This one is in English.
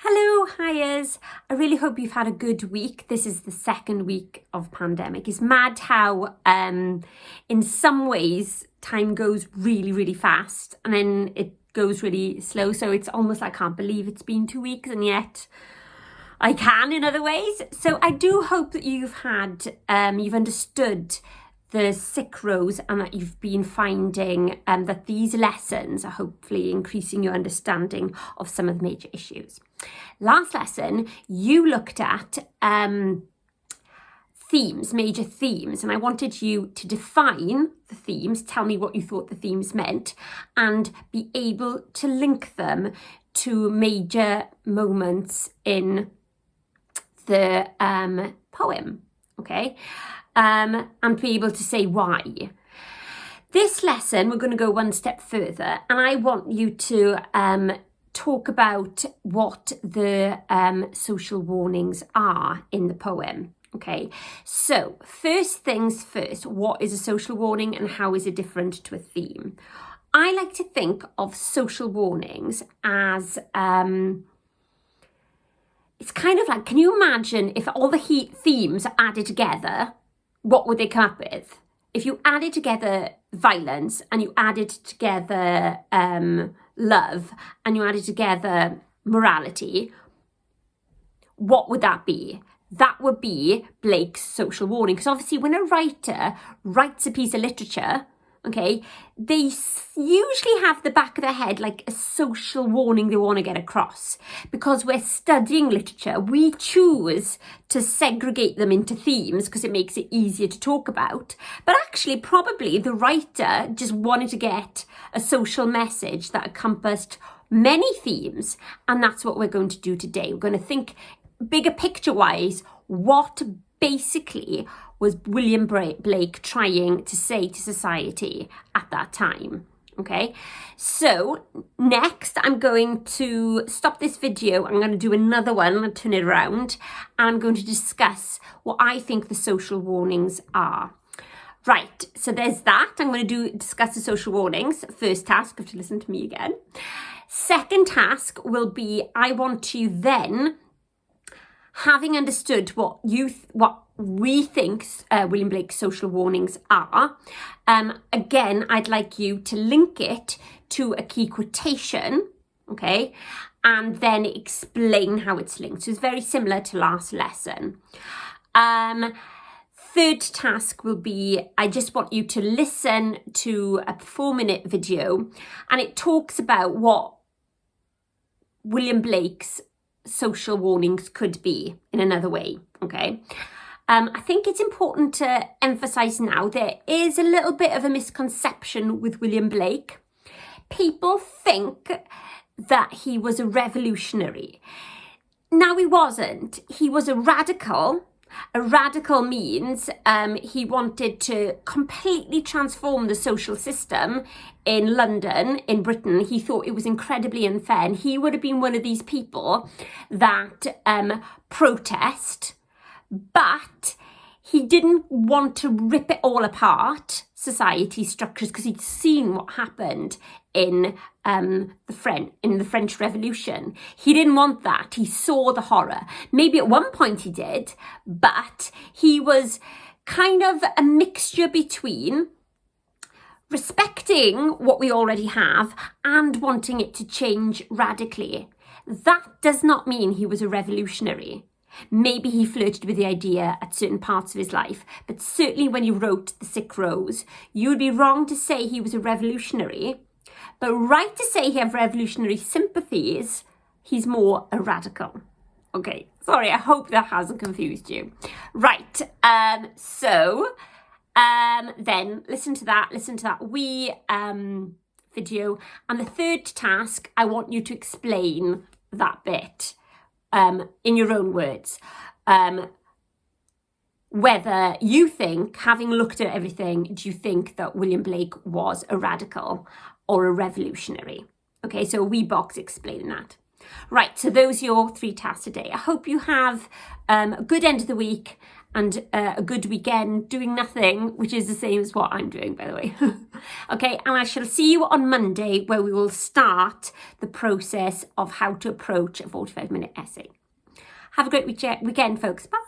Hello, highers. I really hope you've had a good week. This is the second week of pandemic. It's mad how in some ways time goes really, really fast and then it goes really slow. So it's almost like I can't believe it's been 2 weeks and yet I can in other ways. So I do hope that you've understood the sick rows and that you've been finding that these lessons are hopefully increasing your understanding of some of the major issues. Last lesson, you looked at themes, major themes, and I wanted you to define the themes, tell me what you thought the themes meant, and be able to link them to major moments in the poem, okay? And be able to say why. This lesson, we're going to go one step further, and I want you to talk about what the social warnings are in the poem. Okay, so first things first, what is a social warning and how is it different to a theme? I like to think of social warnings as it's kind of like, can you imagine if all the themes are added together, what would they come up with? If you added together violence and you added together love and you added together morality, what would that be? That would be Blake's social warning. Because obviously when a writer writes a piece of literature, okay, they usually have the back of their head like a social warning they want to get across. Because we're studying literature, we choose to segregate them into themes because it makes it easier to talk about. But actually, probably the writer just wanted to get a social message that encompassed many themes. And that's what we're going to do today. We're going to think bigger picture-wise, what basically was William Blake trying to say to society at that time, okay? So next, I'm going to stop this video. I'm going to do another one and turn it around. And I'm going to discuss what I think the social warnings are. Right, so there's that. I'm going to discuss the social warnings. First task, you have to listen to me again. Second task will be, I want to then, having understood what we think William Blake's social warnings are, again, I'd like you to link it to a key quotation, okay, and then explain how it's linked. So it's very similar to last lesson. Third task will be, I just want you to listen to a 4-minute video, and it talks about what William Blake's social warnings could be in another way, okay? I think it's important to emphasize now there is a little bit of a misconception with William Blake. People think that he was a revolutionary. Now, he wasn't. He was a radical. A radical means he wanted to completely transform the social system in London, in Britain. He thought it was incredibly unfair, and he would have been one of these people that protest, but he didn't want to rip it all apart, society structures, because he'd seen what happened in the French Revolution. He didn't want that. He saw the horror. Maybe at one point he did, but he was kind of a mixture between respecting what we already have and wanting it to change radically. That does not mean he was a revolutionary. Maybe he flirted with the idea at certain parts of his life, but certainly when he wrote The Sick Rose, you would be wrong to say he was a revolutionary, but right to say he had revolutionary sympathies. He's more a radical. Okay, sorry, I hope that hasn't confused you. Right, then listen to that wee video, and the third task, I want you to explain that bit in your own words, whether you think, having looked at everything, do you think that William Blake was a radical or a revolutionary? Okay, so a wee box explaining that. Right, so those are your 3 tasks today. I hope you have a good end of the week, and a good weekend doing nothing, which is the same as what I'm doing, by the way. Okay, and I shall see you on Monday, where we will start the process of how to approach a 45-minute essay. Have a great weekend, folks. Bye.